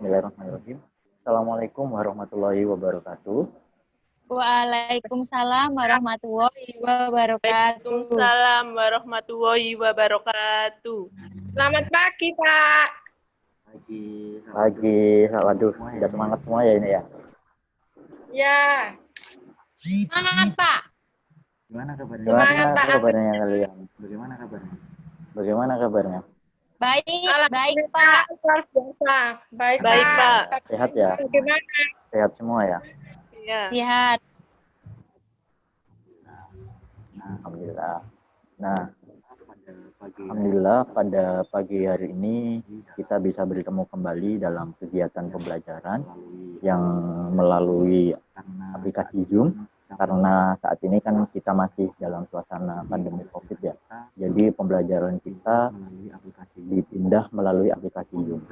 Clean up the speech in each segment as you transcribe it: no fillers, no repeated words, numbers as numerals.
Bismillahirrahmanirrahim. Assalamualaikum warahmatullahi wabarakatuh. Waalaikumsalam warahmatullahi wabarakatuh. Waalaikumsalam warahmatullahi wabarakatuh. Selamat pagi, Pak. Pagi. Waduh, sudah semangat semua ya ini ya. Ya. Semangat, Pak. Gimana kabarnya? Semangat, Pak. Kabarnya kalian? Bagaimana kabarnya? Baik, Alhamdulillah, Pak. luar biasa. Baik, Baik, Pak. Sehat ya? Bagaimana? Sehat semua ya? Ya. Lihat. Alhamdulillah. Nah, Alhamdulillah pada pagi hari ini kita bisa bertemu kembali dalam kegiatan pembelajaran yang melalui aplikasi Zoom, karena saat ini kan kita masih dalam suasana pandemi COVID ya. Jadi pembelajaran kita dipindah melalui aplikasi Zoom.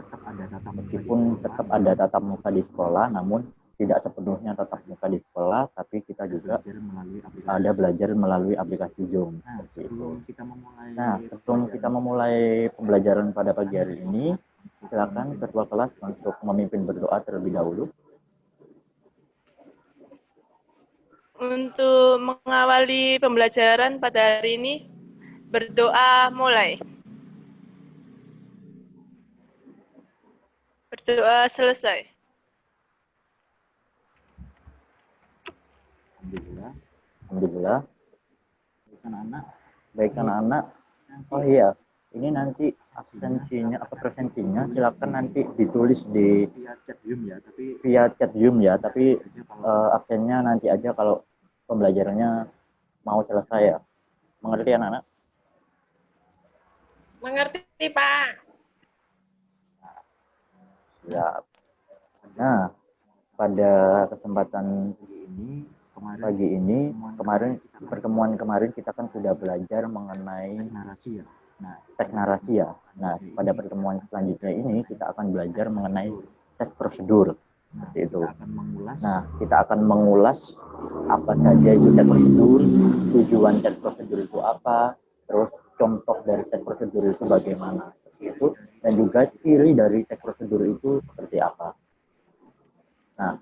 Meskipun tetap ada tatap muka di sekolah, namun tidak sepenuhnya tatap muka di sekolah, tapi kita juga ada belajar melalui aplikasi Zoom. Seperti itu. Nah, sebelum kita memulai pembelajaran pada pagi hari ini, silakan ketua kelas untuk memimpin berdoa terlebih dahulu. Untuk mengawali pembelajaran pada hari ini, berdoa mulai. Berdoa selesai. Alhamdulillah. Baik anak-anak. Oh iya, ini nanti absensinya atau presensinya silakan nanti ditulis di via chat Zoom ya, tapi absennya nanti aja kalau pembelajarannya mau selesai ya. Mengerti anak-anak? Mengerti, Pak. Ya. Nah, pada kesempatan pagi ini, pertemuan kemarin kita kan sudah belajar mengenai teks narasi ya. Nah, pada pertemuan selanjutnya ini kita akan belajar mengenai teks prosedur. Seperti itu. Nah, kita akan mengulas apa saja itu teks prosedur, tujuan teks prosedur itu apa, terus contoh dari teks prosedur itu bagaimana, seperti itu, dan juga ciri dari teks prosedur itu seperti apa. Nah,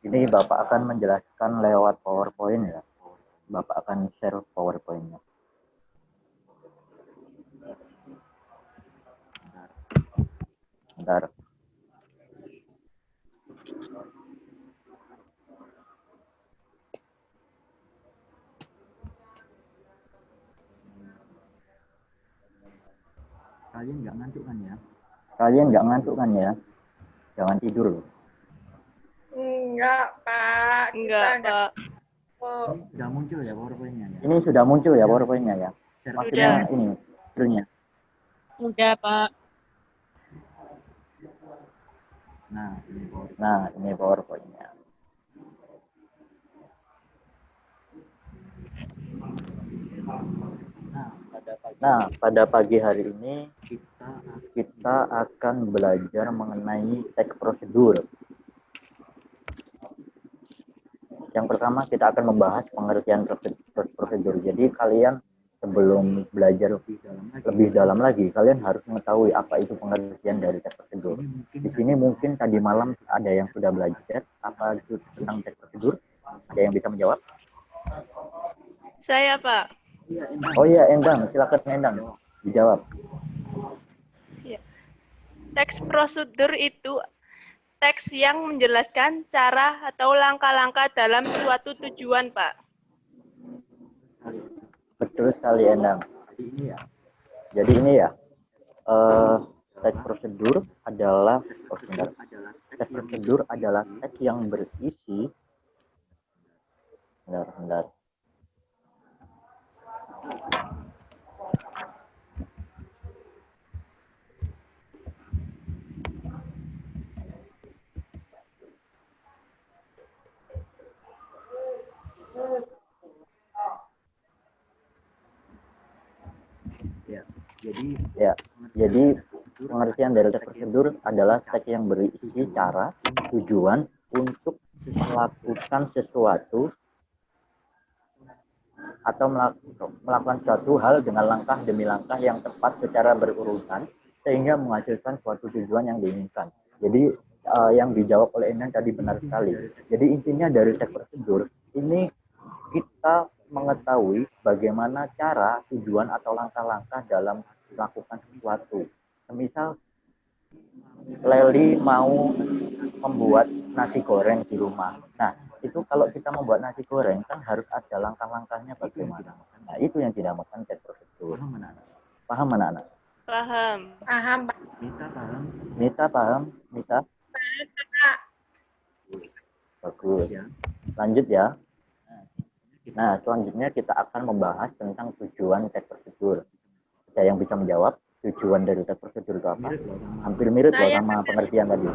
ini Bapak akan menjelaskan lewat PowerPoint ya. Bapak akan share PowerPoint-nya. Bentar. Kalian nggak ngantuk kan ya? Jangan tidur loh. Enggak, Pak. Enggak, Pak. Oh, Sudah muncul ya PowerPoint-nya ya? Ini sudah muncul ya PowerPoint-nya ya? Maksudnya ini, filenya. Udah, Pak. Nah, ini PowerPoint-nya. Nah, pada pagi hari ini kita akan belajar mengenai teks prosedur. Yang pertama kita akan membahas pengertian prosedur. Jadi kalian sebelum belajar lebih dalam lagi, kalian harus mengetahui apa itu pengertian dari teks prosedur. Di sini mungkin tadi malam ada yang sudah belajar apa itu tentang teks prosedur. Ada yang bisa menjawab? Saya, Pak. Oh iya, Endang, silakan Endang dijawab. Ya. Teks prosedur itu teks yang menjelaskan cara atau langkah-langkah dalam suatu tujuan, Pak. Betul sekali Endang. Jadi ini ya, teks prosedur adalah teks prosedur adalah teks yang berisi bentar. Jadi pengertian dari teks prosedur adalah teks yang berisi cara, tujuan untuk melakukan sesuatu atau melakukan suatu hal dengan langkah demi langkah yang tepat secara berurutan sehingga menghasilkan suatu tujuan yang diinginkan. Jadi yang dijawab oleh Endang tadi benar sekali. Jadi intinya dari teks prosedur ini kita mengetahui bagaimana cara, tujuan atau langkah-langkah dalam melakukan sesuatu. Misal Leli mau membuat nasi goreng di rumah. Nah, itu kalau kita membuat nasi goreng kan harus ada langkah-langkahnya bagaimana. Nah, itu yang dinamakan teks prosedur. Paham anak-anak? Paham. Paham, Pak. Mita paham? Mita? Pak. Bagus. Lanjut ya. Nah, selanjutnya kita akan membahas tentang tujuan teks prosedur. Ada yang bisa menjawab tujuan dari teks prosedur itu apa? Hampir mirip loh sama pengertian tadi.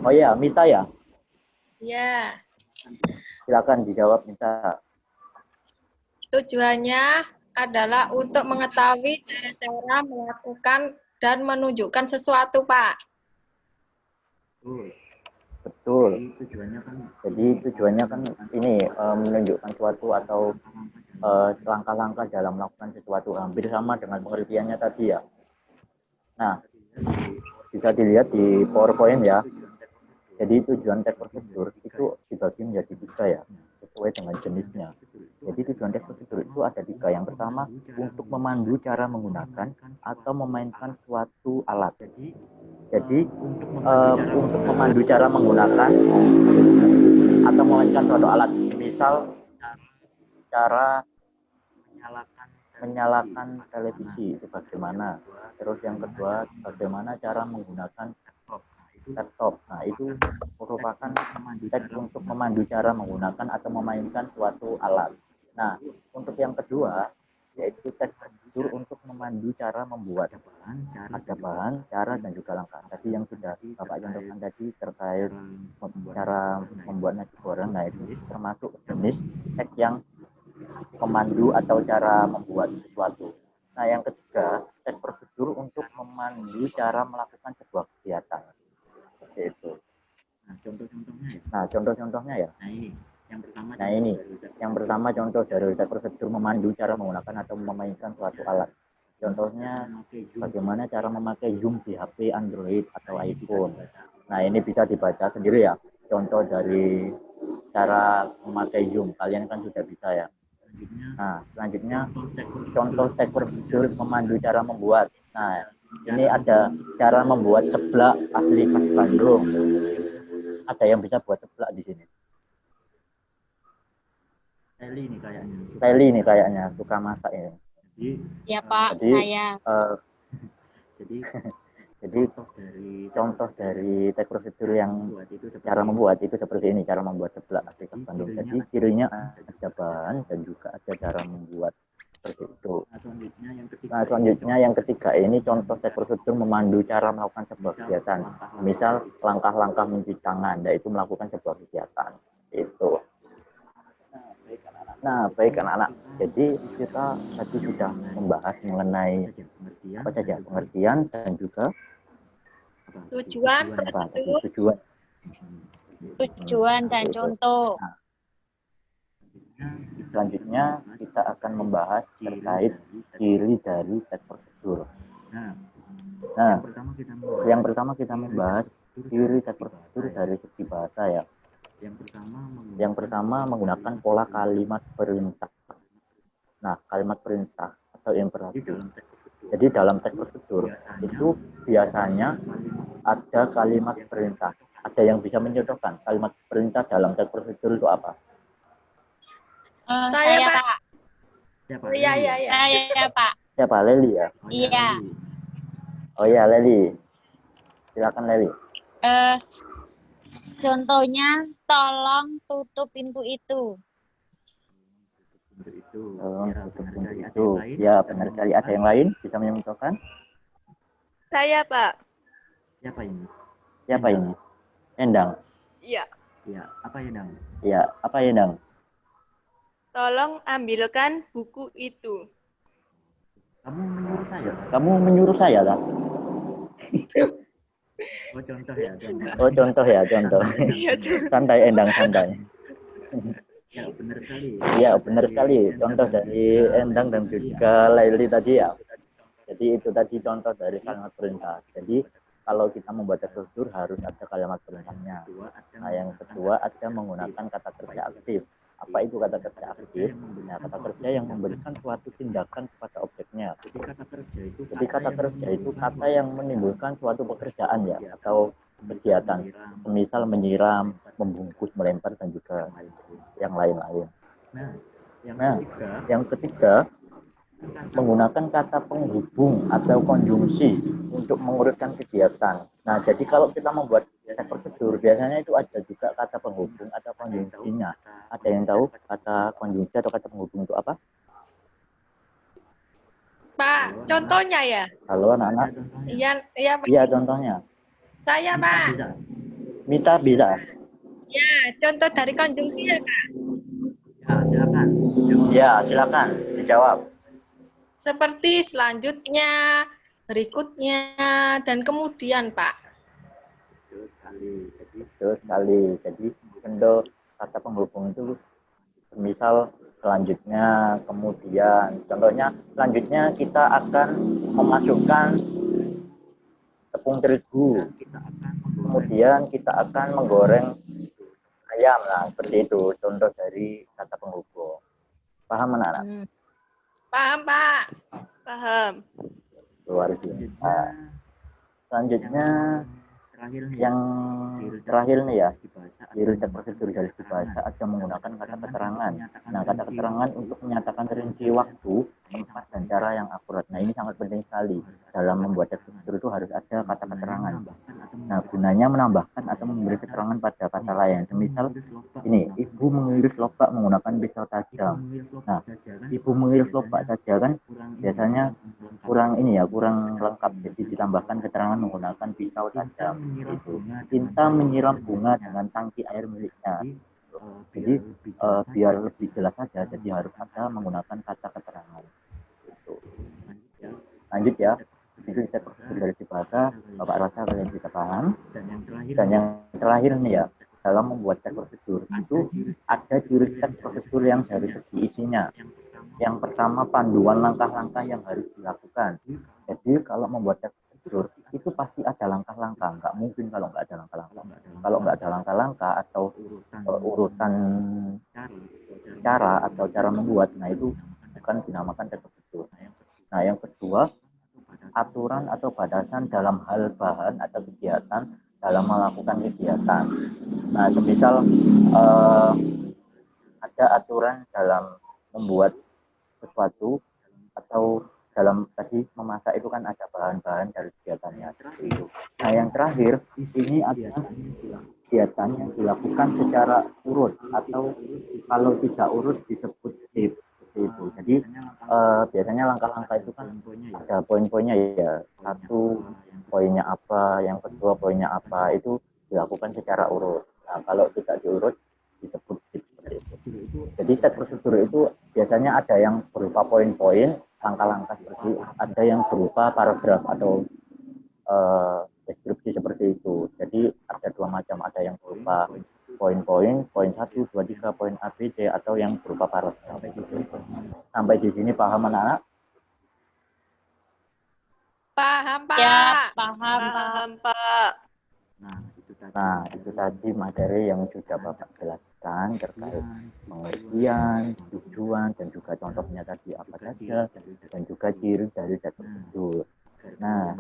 Oh iya, Mita ya? Ya, Silakan dijawab Mita. tujuannya adalah untuk mengetahui cara melakukan dan menunjukkan sesuatu, Pak. Betul. Jadi tujuannya kan ini menunjukkan suatu atau langkah-langkah dalam melakukan sesuatu, hampir sama dengan pengertiannya tadi ya. Nah, bisa dilihat di PowerPoint ya. Jadi tujuan teks prosedur itu dibagi menjadi 3 ya, sesuai dengan jenisnya. Jadi tujuan teks prosedur itu ada 3. Yang pertama, untuk memandu cara menggunakan atau memainkan suatu alat. Jadi untuk memandu cara menggunakan atau memainkan suatu alat. Misal cara menyalakan televisi itu bagaimana. Terus yang kedua, bagaimana cara menggunakan laptop. Nah, itu merupakan teks untuk memandu cara menggunakan atau memainkan suatu alat. Nah, untuk yang kedua, yaitu teks prosedur untuk memandu cara membuat. Ada bahan, cara, dan juga langkah. Tadi yang sudah Bapak contohkan tadi terkait cara membuat nasi goreng, nah itu termasuk jenis teks yang memandu atau cara membuat sesuatu. Nah, yang ketiga, teks prosedur untuk memandu cara melakukan sebuah kegiatan. Seperti itu. Nah, contoh-contohnya ya. Nah, ini yang pertama contoh dari teks prosedur memandu cara menggunakan atau memainkan suatu alat. Contohnya bagaimana cara memakai Zoom di HP Android atau iPhone. Nah, ini bisa dibaca sendiri ya. Contoh dari cara memakai Zoom, kalian kan sudah bisa ya. Nah, selanjutnya contoh teks prosedur memandu cara membuat. Nah, ini ada cara membuat seblak asli khas Bandung. Ada yang bisa buat seblak di sini. Teli nih kayaknya suka masak ini. Ya Pak, Jadi, saya. Jadi contoh dari teks prosedur yang cara membuat itu seperti ini, cara membuat seblak asli khas Bandung. Jadi cirinya ada bahan dan juga ada cara membuat seperti itu. Nah, selanjutnya yang ketiga ini contoh teks prosedur memandu cara melakukan sebuah kegiatan. Misal langkah-langkah mencuci tangan, yaitu melakukan sebuah kegiatan. Itu. Nah, baik anak-anak. Jadi kita tadi sudah membahas mengenai apa saja pengertian dan juga Tujuan apa tadi prosedur. Tujuan dan contoh. Nah, selanjutnya kita akan membahas terkait ciri dari teks prosedur. Nah, yang pertama kita membahas ciri teks prosedur dari segi bahasa ya. Yang pertama menggunakan pola kalimat perintah. Nah, kalimat perintah atau imperatif. Jadi dalam teks prosedur itu biasanya ada kalimat perintah. Ada yang bisa mencontohkan kalimat perintah dalam teks prosedur itu apa? Saya, Pak. Pak. Iya. Saya Pak. Siapa? Leli ya? Iya. Oh iya, Leli. Silakan Leli. Contohnya, tolong tutup pintu itu. Tutup pintu itu. Ya, benar sekali. Ada yang lain bisa mencontohkan? Saya, Pak. Siapa ini? Endang. Iya. Ya, apa Endang? Tolong ambilkan buku itu. Kamu menyuruh saya lah. Oh, contoh ya, contoh. Santai Endang, santai. Ya, benar sekali. Contoh dari Endang dan juga Laili tadi ya. Jadi itu tadi contoh dari kalimat perintah. Jadi kalau kita membuat prosedur harus ada kalimat perintahnya. Nah, yang kedua ada menggunakan kata kerja aktif. Apa itu kata kerja aktif? Nah, kata kerja yang memberikan suatu tindakan kepada objeknya. Jadi kata kerja itu kata yang menimbulkan suatu pekerjaan ya, atau kegiatan. Misal menyiram, membungkus, melempar, dan juga yang lain-lain. Nah, yang ketiga menggunakan kata penghubung atau konjungsi untuk mengurutkan kegiatan. Nah, jadi kalau kita membuat prosedur, biasanya itu ada juga kata penghubung atau konjungsinya. Ada yang tahu kata konjungsi atau kata penghubung itu apa? Pak, contohnya ya? Halo anak-anak? Iya, iya Pak. Iya, contohnya. Saya Pak. Mita bisa? Ya, contoh dari konjungsi ya Pak. Ya, silakan dijawab. Seperti selanjutnya, berikutnya, dan kemudian Pak. Betul sekali. Jadi bentuk kata penghubung itu misal selanjutnya, kemudian. Contohnya selanjutnya kita akan memasukkan tepung terigu. Kemudian kita akan menggoreng ayam. Nah, seperti itu contoh dari kata penghubung. Paham anak-anak? Paham Pak. Paham. Luar biasa. Selanjutnya yang terakhir nih ya, di riset prosedur garis dibaca ada menggunakan kata keterangan. Nah, kata keterangan untuk menyatakan rinci waktu, tempat, dan cara yang akurat. Nah, ini sangat penting sekali. Dalam membuat prosedur itu harus ada kata keterangan. Nah, gunanya menambahkan atau memberi keterangan pada kata lain. Semisal ini, ibu mengiris lobak menggunakan pisau tajam. Nah, ibu mengiris lobak saja kan biasanya kurang ini ya, kurang lengkap. Jadi ditambahkan keterangan menggunakan pisau tajam. Itu. Cinta menyiram bunga dengan tangki air miliknya. Jadi biar lebih jelas saja, jadi harus ada menggunakan kata keterangan. Itu. Lanjut ya. Itu kita prosedur dari bahasa, Bapak rasa kalian bisa paham. Dan yang terakhir nih ya, dalam membuat teks prosedur itu ada ciri teks prosedur yang dari segi isinya. Yang pertama panduan langkah-langkah yang harus dilakukan. Jadi kalau membuat teks prosedur itu pasti ada langkah-langkah, nggak mungkin kalau nggak ada langkah-langkah. Kalau nggak ada langkah-langkah atau urutan cara atau cara membuat, nah itu bukan dinamakan teks prosedur. Nah, yang kedua aturan atau batasan dalam hal bahan atau kegiatan dalam melakukan kegiatan. Nah, semisal ada aturan dalam membuat sesuatu atau dalam tadi memasak itu kan ada bahan-bahan dari kegiatannya seperti itu. Nah, yang terakhir ini ada kegiatan yang dilakukan secara urut atau kalau tidak urut disebut step. Itu. Jadi biasanya langkah-langkah itu kan ada poin-poinnya ya. Satu poinnya apa, yang kedua poinnya apa, itu dilakukan secara urut. Nah, kalau tidak diurut disebut seperti itu. Jadi teks prosedur itu biasanya ada yang berupa poin-poin, langkah-langkah seperti ada yang berupa paragraf atau deskripsi seperti itu. Jadi ada dua macam, ada yang berupa poin-poin, poin 1, 2, 3, poin A, B, C, atau yang berupa paragraf. Sampai di sini paham anak-anak? Paham Pak. Ya, paham, Pak. Paham, Pak. Nah, itu tadi materi yang sudah Bapak jelaskan terkait pengertian, tujuan, dan juga contohnya tadi apa saja, dan juga ciri dari teks prosedur. Nah,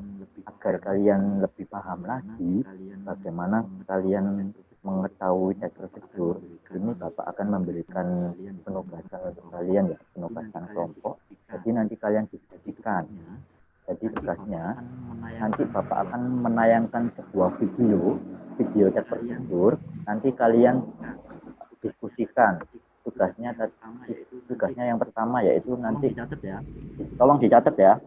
agar kalian lebih paham lagi bagaimana kalian mengetahui teks prosedur, ini Bapak akan memberikan penugasan untuk kalian ya, penugasan kelompok. Jadi nanti kalian diskusikan. Jadi tugasnya nanti Bapak akan menayangkan sebuah video teks prosedur. Nanti kalian diskusikan. Tugasnya yang pertama yaitu nanti tolong dicatat ya.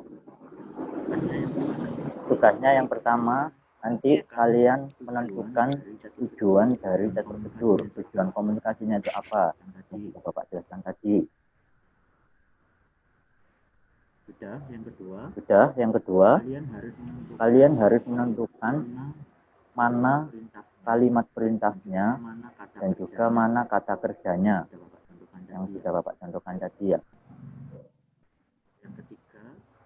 Tugasnya yang pertama nanti kalian menentukan tujuan dari teks prosedur. Tujuan komunikasinya itu apa? Yang Bapak jelaskan tadi. Sudah, yang kedua, kalian harus menentukan mana kalimat perintahnya dan juga mana kata kerjanya yang sudah Bapak contohkan tadi ya.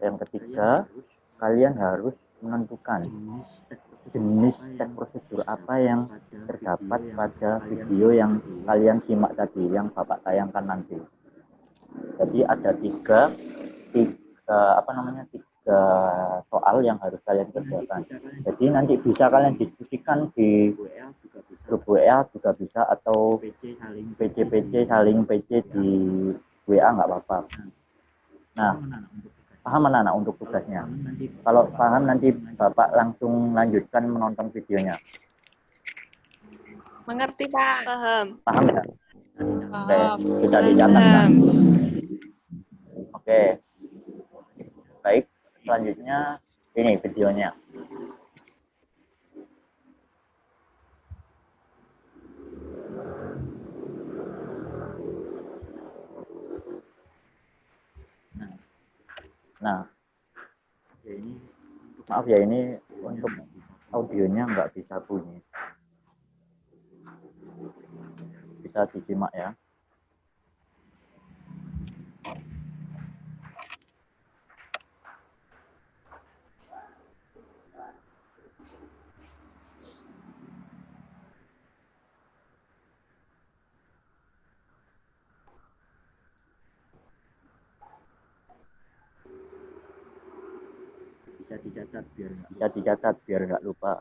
Yang ketiga, kalian harus menentukan jenis teks prosedur apa yang terdapat pada video yang kalian simak tadi, yang Bapak tayangkan nanti. Jadi ada tiga soal yang harus kalian kerjakan. Jadi nanti bisa kalian diskusikan di grup WA juga bisa, atau PC saling PC di WA nggak apa-apa. Nah, paham anak-anak untuk tugasnya? Kalau paham nanti Bapak langsung lanjutkan menonton videonya. Mengerti, Pak. Paham. Paham ya? Oke, Paham. sudah dicatat kan? Oke. Baik, selanjutnya ini videonya. Nah, maaf ya, ini untuk audionya nggak bisa bunyi. Bisa disimak ya. Bisa dicatat biar nggak lupa.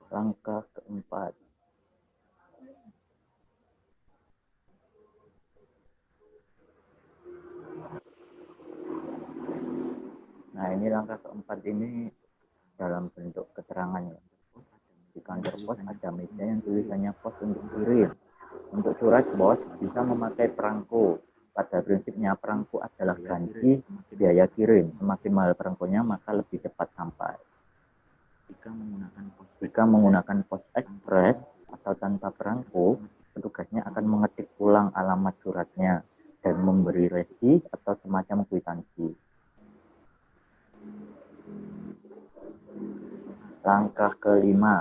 Langkah keempat. Nah, ini langkah keempat ini dalam bentuk keterangan ya. Di kantor pos ada meja yang tulisannya pos untuk kirim. Untuk surat bos bisa memakai perangko. Pada prinsipnya perangko adalah ganti biaya kirim. Semakin mahal perangkonya maka lebih cepat sampai. Jika menggunakan pos ekspres atau tanpa perangko, petugasnya akan mengetik ulang alamat suratnya dan memberi resi atau semacam kwitansi. Langkah kelima.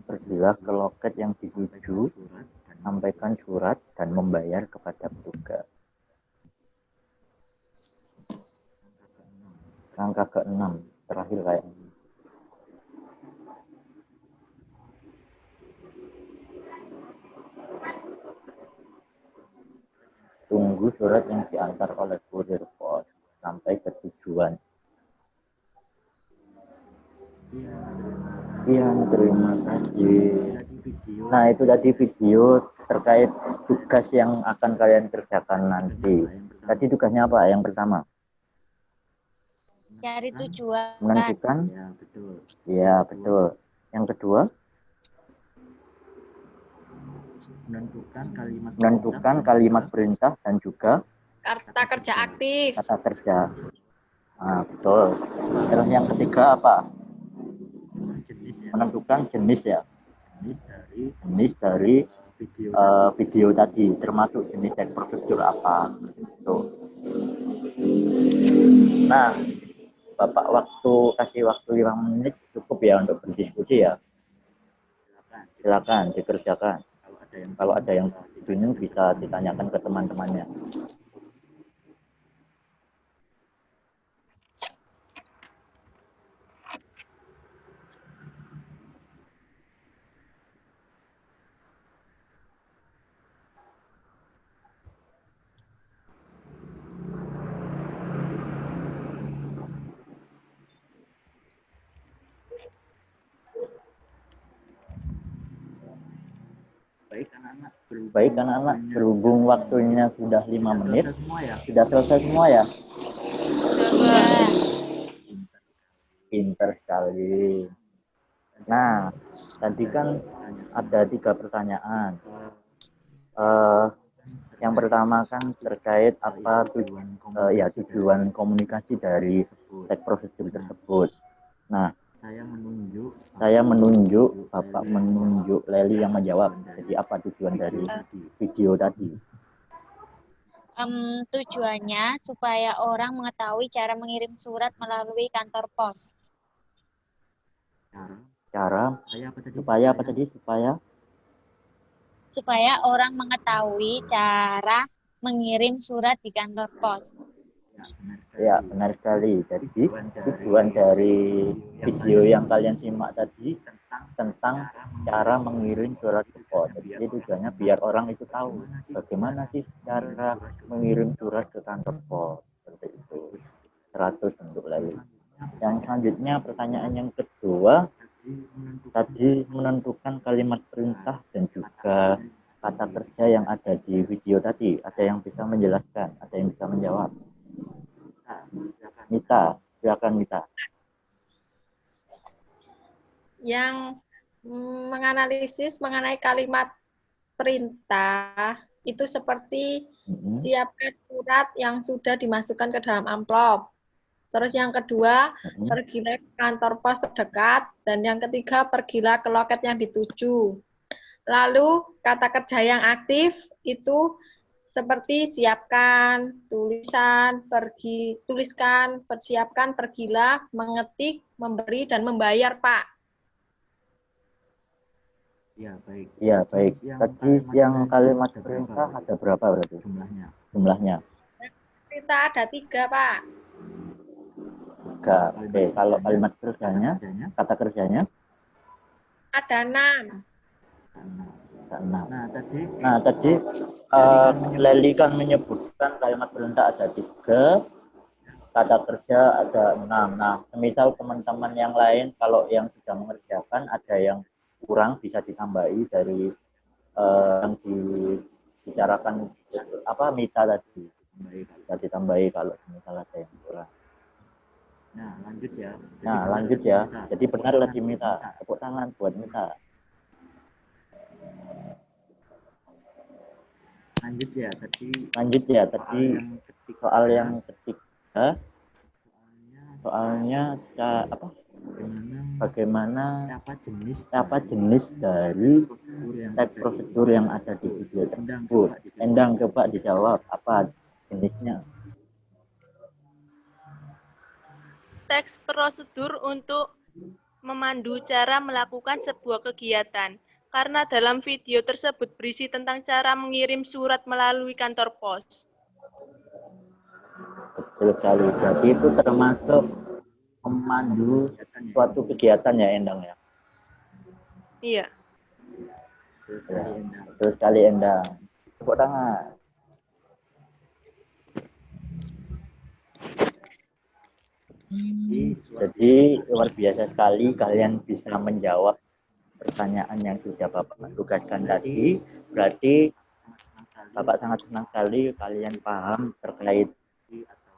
Pergilah ke loket yang dituju, sampaikan surat dan membayar kepada petugas. Langkah ke-6, terakhir kayak ini. Tunggu surat yang diantar oleh kurir pos sampai ke tujuan. Iya, terima kasih. Nah, itu tadi video terkait tugas yang akan kalian kerjakan nanti. Tadi tugasnya apa? Yang pertama? Cari tujuan. Menentukan? Ya, betul. Yang kedua? Menentukan kalimat perintah dan juga Kata kerja aktif. kata kerja. Nah, betul. Terus yang ketiga apa? Menentukan jenis ya. Jenis dari video tadi, termasuk jenis teks prosedur apa. Tuh. Nah, Bapak kasih waktu 5 menit cukup ya untuk berdiskusi ya. Silakan dikerjakan. Kalau ada yang bingung bisa ditanyakan ke teman-temannya. Baik anak-anak, berhubung waktunya sudah 5 menit, sudah selesai semua ya? Pintar sekali. Nah, tadi kan ada 3 pertanyaan. Yang pertama kan terkait apa tujuan komunikasi dari teks prosedur tersebut. Nah, saya menunjuk, Bapak menunjuk Leli yang menjawab. Jadi apa tujuan dari video tadi? Tujuannya supaya orang mengetahui cara mengirim surat melalui kantor pos. Cara supaya apa tadi? Supaya orang mengetahui cara mengirim surat di kantor pos. Ya, benar sekali. Jadi tujuan dari video yang kalian simak tadi tentang cara mengirim surat ke pos. Jadi tujuannya biar orang itu tahu bagaimana sih cara mengirim surat ke kantor pos. Seperti itu. 100 untuk lalu. Yang selanjutnya pertanyaan yang kedua, tadi menentukan kalimat perintah dan juga kata kerja yang ada di video tadi. Ada yang bisa menjelaskan, ada yang bisa menjawab. Mita, silakan Mita. Yang menganalisis mengenai kalimat perintah itu seperti siapkan surat yang sudah dimasukkan ke dalam amplop. Terus yang kedua, pergilah ke kantor pos terdekat. Dan yang ketiga, pergilah ke loket yang dituju. Lalu, kata kerja yang aktif itu seperti siapkan, tuliskan, persiapkan, pergilah, mengetik, memberi, dan membayar, Pak. Ya, baik. Tadi yang kalimat perintah ada berapa berarti? Jumlahnya? Perintah ada 3, Pak. Oke, kalau kalimat kerjanya, kata kerjanya? Ada 6. Nah, tadi Leli kan menyebutkan kalimat perintah ada 3, kata kerja ada 6. Nah, semisal teman-teman yang lain kalau yang sudah mengerjakan ada yang kurang bisa ditambahi dari yang dibicarakan Mita tadi. Bisa ditambahi kalau semisal ada yang kurang. Nah, lanjut ya. Jadi benar lagi Mita. Tepuk tangan buat Mita. Lanjut ya tadi soal yang ketiga. Soalnya bagaimana apa jenis dari teks prosedur yang ada di video tersebut. Endang, coba dijawab apa jenisnya. Teks prosedur untuk memandu cara melakukan sebuah kegiatan. Karena dalam video tersebut berisi tentang cara mengirim surat melalui kantor pos. Betul sekali. Jadi itu termasuk memandu suatu kegiatan ya, Endang ya? Iya. Ya, betul sekali, Endang. Tepuk tangan. Jadi luar biasa sekali kalian bisa menjawab pertanyaan yang sudah Bapak tugaskan tadi. Berarti Bapak sangat senang sekali kalian paham terkait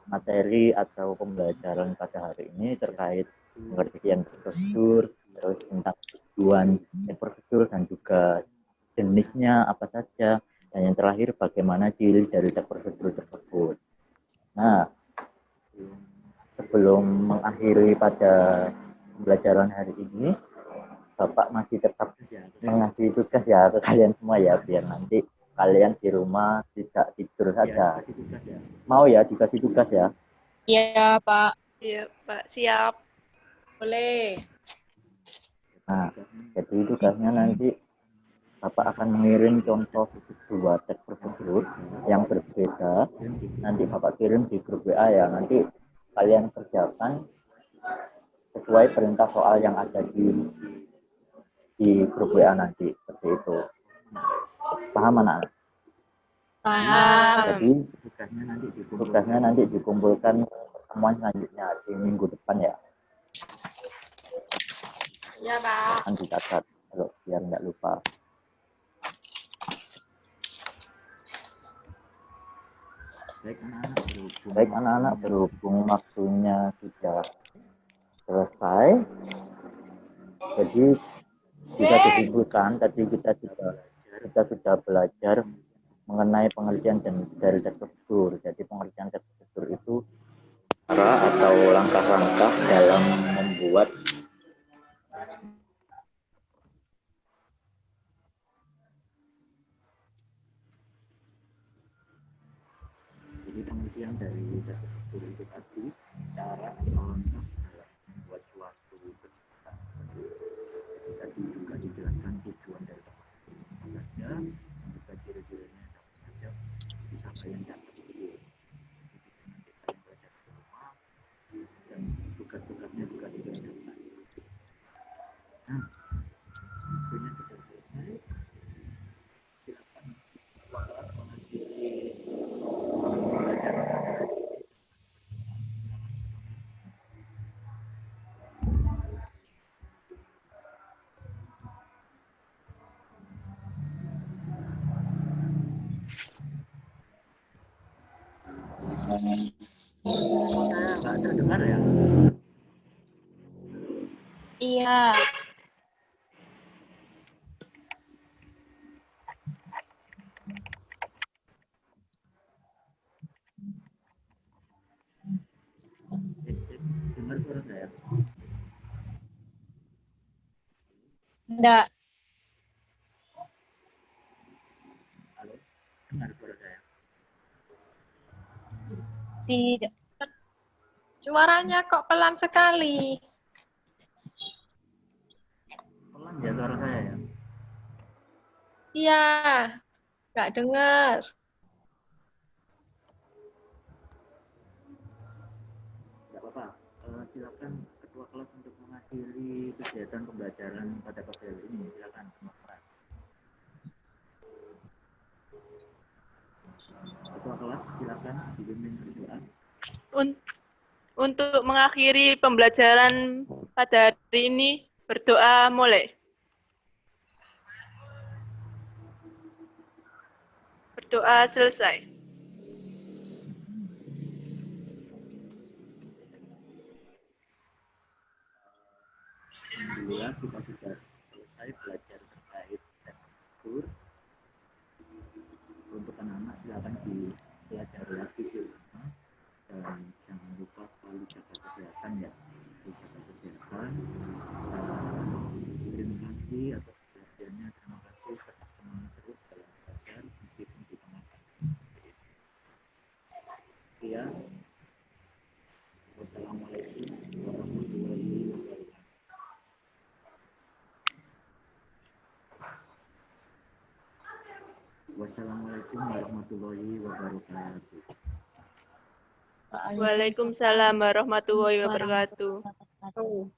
materi atau pembelajaran pada hari ini terkait pengertian prosedur, terus tentang tujuan prosedur dan juga jenisnya apa saja, dan yang terakhir bagaimana ciri dari prosedur tersebut. Nah, sebelum mengakhiri pada pembelajaran hari ini, Bapak masih tetap mengasih tugas ya ke kalian semua ya, biar nanti kalian di rumah tidak tidur saja. Mau ya dikasih tugas ya? Iya, Pak. Iya, Pak. Siap. Boleh. Nah, jadi tugasnya nanti Bapak akan mengirim contoh 2 teks prosedur yang berbeda. Nanti Bapak kirim di grup WA ya. Nanti kalian kerjakan sesuai perintah soal yang ada di grup WA nanti. Seperti itu. Paham anak-anak? Paham. Jadi tugasnya nanti dikumpulkan pertemuan selanjutnya di minggu depan ya. Ya, Pak. Akan dicatat kalau biar nggak lupa. Baik anak-anak, berhubung waktunya sudah selesai. Jadi bisa disimpulkan tadi kita sudah belajar mengenai pengertian dari terstruktur. Jadi pengertian terstruktur itu cara atau langkah-langkah dalam membuat jadi pengertian dari terstruktur itu tadi cara atau langkah dalam membuat suatu kegiatan. Tadi juga dijelaskan tujuan dari saja, juga ciri-cirinya saja bisa kalian catat dulu. Nanti kalian belajar di rumah dan tugas-tugasnya juga dikerjakan. Nah, sebenarnya sudah selesai. Silakan mengakhiri pembelajaran. Nggak terdengar ya? Iya. Dengar suara saya? Enggak. Halo? Dengar suara saya? Tidak. Suaranya kok pelan sekali. Pelan ya suara saya ya? Iya, nggak dengar. Tidak apa-apa. Silakan ketua kelas untuk mengakhiri kegiatan pembelajaran pada PPL ini. Silakan teman-teman. Ketua kelas silakan dipimpin berdoa. Untuk mengakhiri pembelajaran pada hari ini, berdoa mulai. Berdoa selesai. Alhamdulillah kita sudah selesai belajar terkait struktur. Untuk anak-anak silakan dipelajari lagi di rumah dan jangan lupa selalu jaga kesehatan ya. Jaga kesehatan. Terima kasih atas perhatiannya. Terima kasih tetap semangat terus dalam belajar meskipun di tengah pandemi. Ya. Wassalamualaikum warahmatullahi wabarakatuh. Wassalamualaikum warahmatullahi wabarakatuh. Waalaikumsalam warahmatullahi wabarakatuh. Oh.